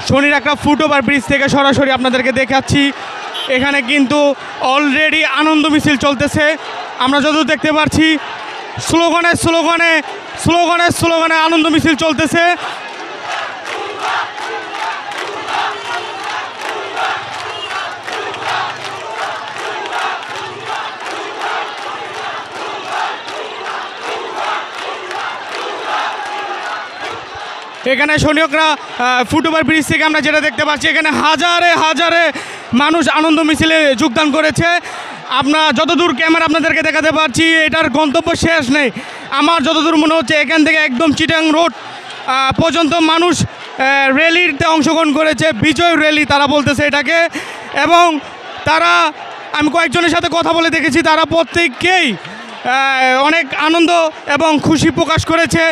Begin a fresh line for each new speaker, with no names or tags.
শনির একটা foot over bridge থেকে সরাসরি আপনাদেরকে দেখাচ্ছি। এখানে কিন্তু অলরেডি আনন্দ মিছিল চলতেছে। আমরা যতদূর দেখতে পাচ্ছি স্লোগানে স্লোগানে স্লোগানে স্লোগানে আনন্দ মিছিল চলতেছে। এখানে শনিকরা ফুটওভার ব্রিজ থেকে আমরা যেটা দেখতে পাচ্ছি, এখানে হাজারে হাজারে মানুষ আনন্দ মিছিলে যোগদান করেছে। আমরা যতদূর ক্যামেরা আপনাদেরকে দেখাতে পারছি এটার গন্তব্য শেষ নেই। আমার যতদূর মনে হচ্ছে এখান থেকে একদম চিটাং রোড পর্যন্ত মানুষ র্যালিতে অংশগ্রহণ করেছে, বিজয় র্যালি তারা বলতেছে এটাকে। এবং তারা, আমি কয়েকজনের সাথে কথা বলে দেখেছি, তারা প্রত্যেককেই অনেক আনন্দ এবং খুশি প্রকাশ করেছে।